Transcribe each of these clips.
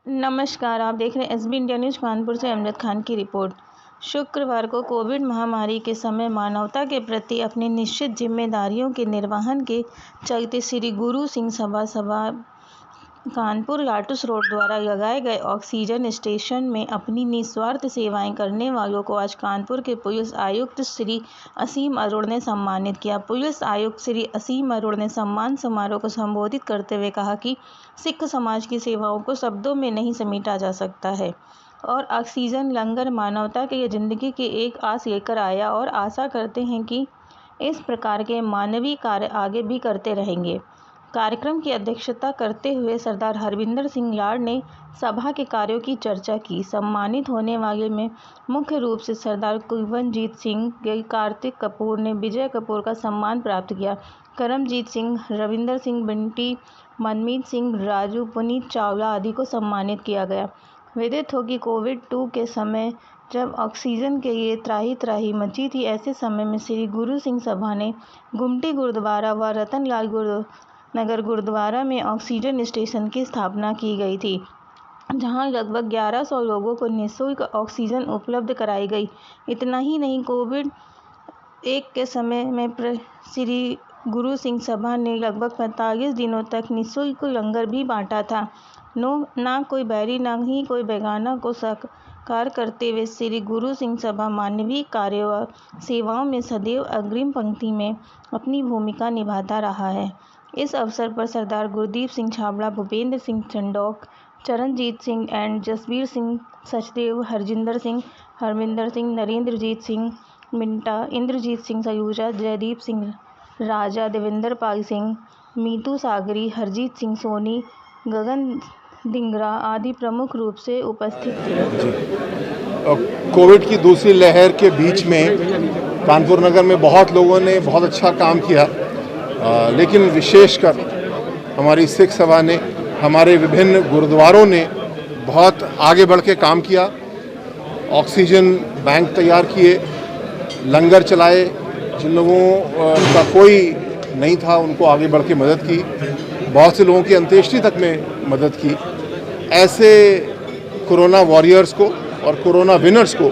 नमस्कार, आप देख रहे हैं एसबी इंडिया न्यूज़ कानपुर से अमजद खान की रिपोर्ट। शुक्रवार को कोविड महामारी के समय मानवता के प्रति अपनी निश्चित जिम्मेदारियों के निर्वहन के चलते श्री गुरु सिंह सभा कानपुर लाटूस रोड द्वारा लगाए गए ऑक्सीजन स्टेशन में अपनी निस्वार्थ सेवाएं करने वालों को आज कानपुर के पुलिस आयुक्त श्री असीम अरोड़ ने सम्मानित किया। पुलिस आयुक्त श्री असीम अरोड़ ने सम्मान समारोह को संबोधित करते हुए कहा कि सिख समाज की सेवाओं को शब्दों में नहीं समेटा जा सकता है और ऑक्सीजन लंगर मानवता के ज़िंदगी की एक आस लेकर आया और आशा करते हैं कि इस प्रकार के मानवीय कार्य आगे भी करते रहेंगे। कार्यक्रम की अध्यक्षता करते हुए सरदार हरविंदर सिंह लाड़ ने सभा के कार्यों की चर्चा की। सम्मानित होने वाले में मुख्य रूप से सरदार कुलवंतजीत सिंह, कार्तिक कपूर ने विजय कपूर का सम्मान प्राप्त किया। करमजीत सिंह, रविंदर सिंह बिंटी, मनमीत सिंह राजू, पुनीत चावला आदि को सम्मानित किया गया। विदित हो कि कोविड-2 के समय जब ऑक्सीजन के लिए त्राही मची थी, ऐसे समय में श्री गुरु सिंह सभा ने गुमटी गुरुद्वारा व रतनलाल नगर गुरुद्वारा में ऑक्सीजन स्टेशन की स्थापना की गई थी, जहां लगभग 1100 लोगों को निःशुल्क ऑक्सीजन उपलब्ध कराई गई। इतना ही नहीं, कोविड-1 के समय में श्री गुरु सिंह सभा ने लगभग 45 दिनों तक निःशुल्क लंगर भी बांटा था। ना कोई बैरी ना ही कोई बेगाना को साकार करते हुए श्री गुरु सिंह सभा मानवीय कार्यों व सेवाओं में सदैव अग्रिम पंक्ति में अपनी भूमिका निभाता रहा है। इस अवसर पर सरदार गुरदीप सिंह छाबड़ा, भूपेंद्र सिंह चंडोक, चरणजीत सिंह एंड जसबीर सिंह सचदेव, हरजिंदर सिंह, हरविंदर सिंह, नरेंद्रजीत सिंह मिंटा, इंद्रजीत सिंह सयूजा, जयदीप सिंह राजा, देवेंद्र पाल सिंह, मीतू सागरी, हरजीत सिंह सोनी, गगन धिंगरा आदि प्रमुख रूप से उपस्थित थे। कोविड की दूसरी लहर के बीच में कानपुर नगर में बहुत लोगों ने बहुत अच्छा काम किया, लेकिन विशेषकर हमारी सिख सभा ने, हमारे विभिन्न गुरुद्वारों ने बहुत आगे बढ़ के काम किया। ऑक्सीजन बैंक तैयार किए, लंगर चलाए, जिन लोगों का कोई नहीं था उनको आगे बढ़ के मदद की, बहुत से लोगों की अंत्येष्टि तक में मदद की। ऐसे कोरोना वॉरियर्स को और कोरोना विनर्स को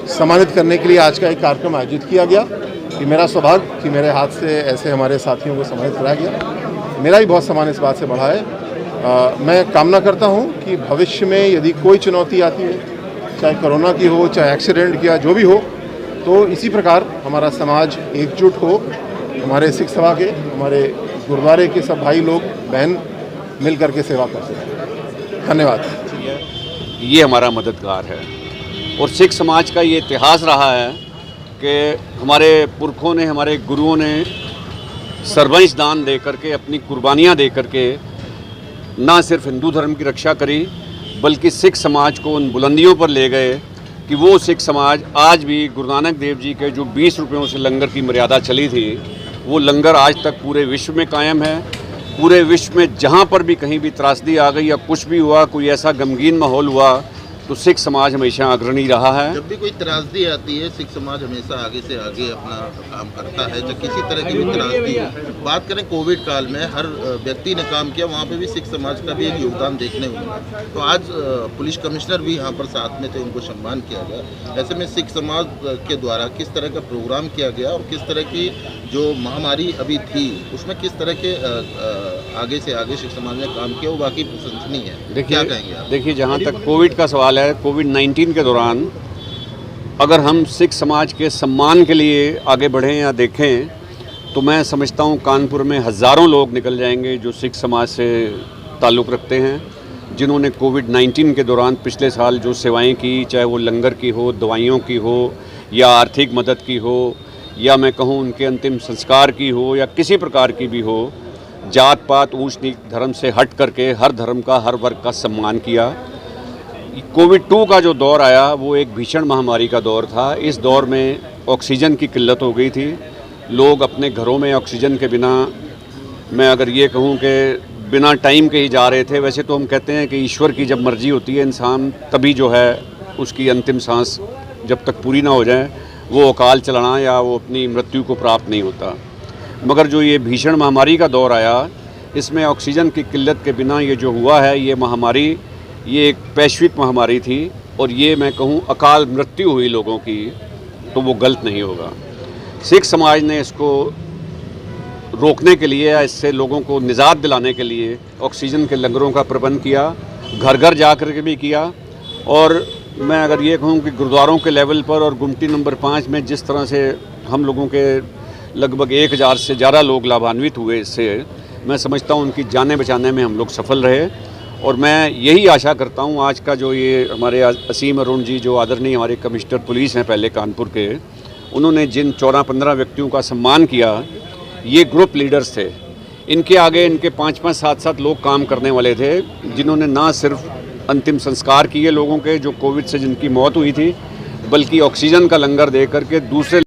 सम्मानित करने के लिए आज का एक कार्यक्रम आयोजित किया गया। कि मेरा सौभाग्य कि मेरे हाथ से ऐसे हमारे साथियों को सम्मानित कराया गया। मेरा ही बहुत सम्मान इस बात से बढ़ा है। मैं कामना करता हूं कि भविष्य में यदि कोई चुनौती आती है, चाहे कोरोना की हो, चाहे एक्सीडेंट की या जो भी हो, तो इसी प्रकार हमारा समाज एकजुट हो, हमारे सिख सभा के, हमारे गुरुद्वारे के सब भाई लोग बहन मिल करके सेवा कर सकें। धन्यवाद। ये हमारा मददगार है और सिख समाज का ये इतिहास रहा है कि हमारे पुरखों ने, हमारे गुरुओं ने सर्वंश दान दे करके, अपनी कुर्बानियाँ दे करके ना सिर्फ हिंदू धर्म की रक्षा करी, बल्कि सिख समाज को उन बुलंदियों पर ले गए कि वो सिख समाज आज भी गुरु नानक देव जी के जो 20 रुपयों से लंगर की मर्यादा चली थी, वो लंगर आज तक पूरे विश्व में कायम है। पूरे विश्व में जहाँ पर भी कहीं भी त्रासदी आ गई या कुछ भी हुआ, कोई ऐसा गमगीन माहौल हुआ, तो सिख समाज हमेशा अग्रणी रहा है। जब भी कोई त्रासदी आती है, सिख समाज हमेशा आगे से आगे अपना काम करता है। जब किसी तरह की भी त्रासदी हो, बात करें कोविड काल में हर व्यक्ति ने काम किया, वहाँ पे भी सिख समाज का भी एक योगदान देखने को मिला। तो आज पुलिस कमिश्नर भी यहाँ पर साथ में थे, उनको सम्मान किया गया। ऐसे में सिख समाज के द्वारा किस तरह का प्रोग्राम किया गया और किस तरह की जो महामारी अभी थी उसमें किस तरह के आगे से आगे सिख समाज ने काम किया, वो बाकी प्रशंसनीय है। क्या कहेंगे आप? देखिए, जहाँ तक कोविड का सवाल है, कोविड-19 के दौरान अगर हम सिख समाज के सम्मान के लिए आगे बढ़ें या देखें, तो मैं समझता हूँ कानपुर में हज़ारों लोग निकल जाएंगे जो सिख समाज से ताल्लुक़ रखते हैं, जिन्होंने कोविड-19 के दौरान पिछले साल जो सेवाएं की, चाहे वो लंगर की हो, दवाइयों की हो या आर्थिक मदद की हो, या मैं कहूँ उनके अंतिम संस्कार की हो या किसी प्रकार की भी हो, जात पात ऊंच नीच धर्म से हट करके हर धर्म का, हर वर्ग का सम्मान किया। कोविड-2 का जो दौर आया वो एक भीषण महामारी का दौर था। इस दौर में ऑक्सीजन की किल्लत हो गई थी। लोग अपने घरों में ऑक्सीजन के बिना, मैं अगर ये कहूँ कि बिना टाइम के ही जा रहे थे। वैसे तो हम कहते हैं कि ईश्वर की जब मर्जी होती है, इंसान तभी जो है उसकी अंतिम सांस जब तक पूरी ना हो जाए, वो अकाल चलाना या वो अपनी मृत्यु को प्राप्त नहीं होता। मगर जो ये भीषण महामारी का दौर आया, इसमें ऑक्सीजन की किल्लत के बिना ये जो हुआ है, ये महामारी ये एक वैश्विक महामारी थी और ये मैं कहूँ अकाल मृत्यु हुई लोगों की, तो वो गलत नहीं होगा। सिख समाज ने इसको रोकने के लिए या इससे लोगों को निजात दिलाने के लिए ऑक्सीजन के लंगरों का प्रबंध किया, घर घर जा कर के भी किया। और मैं अगर ये कहूँ कि गुरुद्वारों के लेवल पर और गुमटी नंबर 5 में जिस तरह से हम लोगों के लगभग 1000 से ज़्यादा लोग लाभान्वित हुए इससे, मैं समझता हूँ उनकी जानें बचाने में हम लोग सफल रहे। और मैं यही आशा करता हूँ आज का जो ये हमारे असीम अरुण जी जो आदरणीय हमारे कमिश्नर पुलिस हैं पहले कानपुर के, उन्होंने जिन 14-15 व्यक्तियों का सम्मान किया, ये ग्रुप लीडर्स थे। इनके आगे इनके 5-5, 7-7 लोग काम करने वाले थे, जिन्होंने ना सिर्फ अंतिम संस्कार किए लोगों के जो कोविड से जिनकी मौत हुई थी, बल्कि ऑक्सीजन का लंगर दे करके दूसरे